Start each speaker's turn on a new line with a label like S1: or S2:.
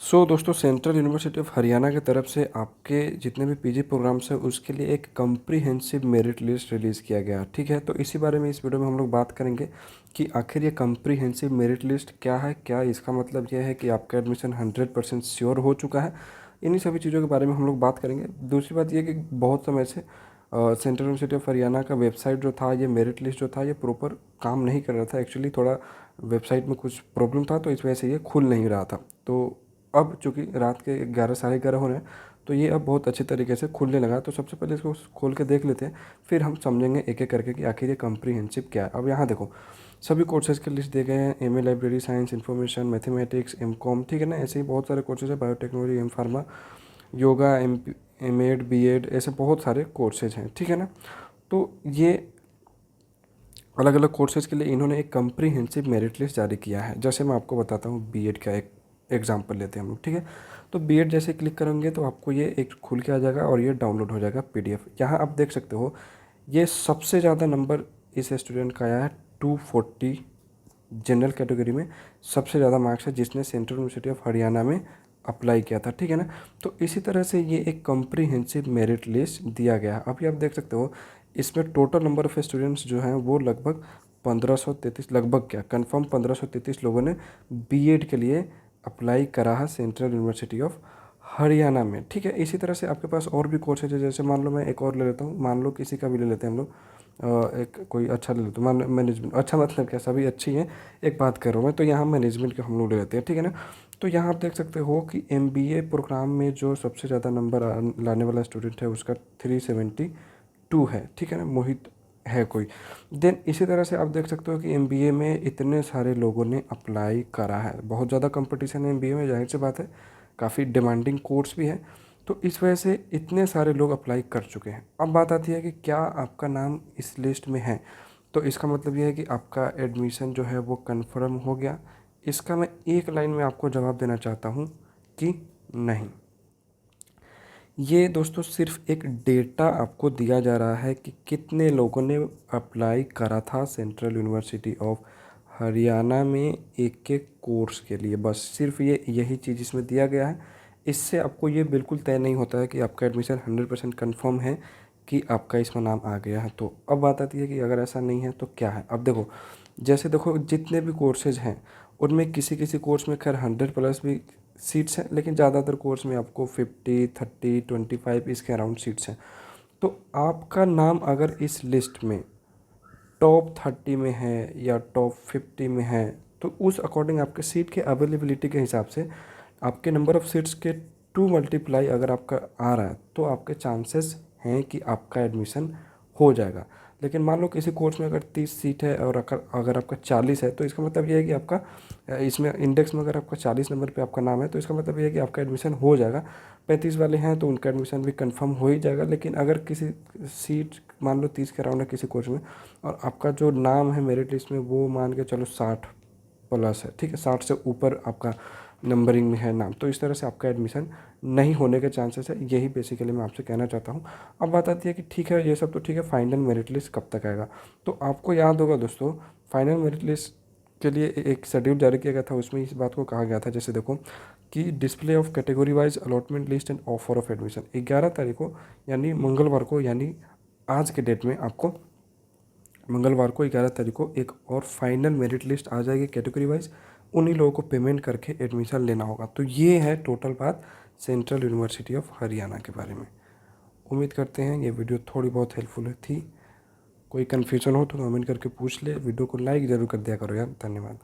S1: दोस्तों central university of Haryana की तरफ से आपके जितने भी पीजी प्रोग्राम्स हैं उसके लिए एक कम्प्रीहेंसिव मेरिट लिस्ट रिलीज़ किया गया। ठीक है, तो इसी बारे में इस वीडियो में हम लोग बात करेंगे कि आखिर ये कम्प्रीहेंसिव मेरिट लिस्ट क्या है, क्या इसका मतलब यह है कि आपका एडमिशन 100% श्योर हो चुका है। इन्हीं सभी चीज़ों के बारे में हम लोग बात करेंगे। दूसरी बात यह कि बहुत समय से सेंट्रल यूनिवर्सिटी ऑफ हरियाणा का वेबसाइट जो था, ये मेरिट लिस्ट जो था, ये प्रॉपर काम नहीं कर रहा था। एक्चुअली थोड़ा वेबसाइट में कुछ प्रॉब्लम था, तो इस वजह से ये खुल नहीं रहा था। तो अब चूँकि रात के 11 साढ़े 11 हो रहे हैं, तो ये अब बहुत अच्छे तरीके से खुलने लगा है। तो सबसे पहले इसको खोल के देख लेते हैं, फिर हम समझेंगे एक एक करके कि आखिर ये कम्प्रीहेंसिव क्या है। अब यहाँ देखो, सभी कोर्सेज़ के लिस्ट दिए गए हैं। MA library science, information, mathematics, M Com, ठीक है ना। ऐसे ही बहुत सारे कोर्सेज है, biotechnology, M pharma, yoga, M Ed, B Ed, ऐसे बहुत सारे कोर्सेज हैं, ठीक है ना। तो ये अलग अलग कोर्सेज के लिए इन्होंने एक कम्प्रीहेंसिव मेरिट लिस्ट जारी किया है। जैसे मैं आपको बताता हूँ, बीएड का एक एग्जाम्पल लेते हैं हम लोग, ठीक है। तो बीएड जैसे क्लिक करेंगे तो आपको ये एक खुल के आ जाएगा और ये डाउनलोड हो जाएगा पीडीएफ। यहाँ आप देख सकते हो, ये सबसे ज़्यादा नंबर इस स्टूडेंट का आया है 240। जनरल कैटेगरी में सबसे ज़्यादा मार्क्स है जिसने सेंट्रल यूनिवर्सिटी ऑफ हरियाणा में अप्लाई किया था, ठीक है ना। तो इसी तरह से ये एक कम्प्रीहेंसिव मेरिट लिस्ट दिया गया है। अभी आप देख सकते हो, इसमें टोटल नंबर ऑफ़ स्टूडेंट्स जो हैं वो लगभग 1533, लगभग क्या कंफर्म 1533 लोगों ने बीएड के लिए अप्लाई करा है सेंट्रल यूनिवर्सिटी ऑफ हरियाणा में, ठीक है। इसी तरह से आपके पास और भी कोर्सेज है। जैसे मान लो मैं एक और ले लेता हूँ, मान लो किसी का भी ले लेते हैं हम लोग। एक कोई अच्छा ले लेते हैं, मान मैनेजमेंट, अच्छा मतलब क्या, सभी अच्छी हैं, एक बात कर रहा हूँ मैं। तो यहाँ मैनेजमेंट के हम लोग ले लेते हैं, ठीक है ना। तो यहाँ आप देख सकते हो कि एमबीए प्रोग्राम में जो सबसे ज़्यादा नंबर लाने वाला स्टूडेंट है उसका 372 है, ठीक है ना। मोहित है कोई। देन इसी तरह से आप देख सकते हो कि एमबीए में इतने सारे लोगों ने अप्लाई करा है। बहुत ज़्यादा कंपटीशन है एमबीए में, जाहिर सी बात है, काफ़ी डिमांडिंग कोर्स भी है। तो इस वजह से इतने सारे लोग अप्लाई कर चुके हैं। अब बात आती है कि क्या आपका नाम इस लिस्ट में है, तो इसका मतलब ये है कि आपका एडमिशन जो है वो कंफर्म हो गया। इसका मैं एक लाइन में आपको जवाब देना चाहता हूँ कि नहीं। ये दोस्तों सिर्फ एक डेटा आपको दिया जा रहा है कि कितने लोगों ने अप्लाई करा था सेंट्रल यूनिवर्सिटी ऑफ हरियाणा में एक एक कोर्स के लिए। बस सिर्फ यही चीज़ इसमें दिया गया है। इससे आपको ये बिल्कुल तय नहीं होता है कि आपका एडमिशन 100% कन्फर्म है कि आपका इसमें नाम आ गया है। तो अब बात आती है कि अगर ऐसा नहीं है तो क्या है। अब देखो, जैसे देखो जितने भी कोर्सेज हैं उनमें किसी किसी कोर्स में खैर 100+ भी सीट्स हैं, लेकिन ज़्यादातर कोर्स में आपको 50, 30, 25 इसके अराउंड सीट्स हैं। तो आपका नाम अगर इस लिस्ट में टॉप 30 में है या टॉप 50 में है, तो उस अकॉर्डिंग आपके सीट के अवेलेबिलिटी के हिसाब से आपके नंबर ऑफ़ सीट्स के 2 मल्टीप्लाई अगर आपका आ रहा है तो आपके चांसेस हैं कि आपका एडमिशन हो जाएगा। लेकिन मान लो किसी कोर्स में अगर 30 सीट है और अगर अगर आपका 40 है, तो इसका मतलब ये है कि आपका इसमें इंडेक्स में अगर आपका 40 नंबर पे आपका नाम है, तो इसका मतलब ये है कि आपका एडमिशन हो जाएगा। 35 वाले हैं तो उनका एडमिशन भी कंफर्म हो ही जाएगा। लेकिन अगर किसी सीट मान लो 30 के अराउंड है किसी कोर्स में, और आपका जो नाम है मेरिट लिस्ट में वो मान के चलो 60+ है, ठीक है, 60 से ऊपर आपका नंबरिंग में है नाम, तो इस तरह से आपका एडमिशन नहीं होने के चांसेस है। यही बेसिकली मैं आपसे कहना चाहता हूँ। अब बात आती है कि ठीक है, ये सब तो ठीक है, फाइनल मेरिट लिस्ट कब तक आएगा। तो आपको याद होगा दोस्तों, फाइनल मेरिट लिस्ट के लिए एक शेड्यूल जारी किया गया था, उसमें इस बात को कहा गया था, जैसे देखो कि display of category wise allotment list and offer of admission 11 तारीख को, यानी मंगलवार को, यानी आज के डेट में आपको मंगलवार को 11 तारीख को एक और फाइनल मेरिट लिस्ट आ जाएगी कैटेगरी वाइज। उन्हीं लोगों को पेमेंट करके एडमिशन लेना होगा। तो ये है टोटल बात सेंट्रल यूनिवर्सिटी ऑफ हरियाणा के बारे में। उम्मीद करते हैं ये वीडियो थोड़ी बहुत हेल्पफुल थी। कोई कन्फ्यूजन हो तो कमेंट करके पूछ ले। वीडियो को लाइक ज़रूर कर दिया करो यार। धन्यवाद।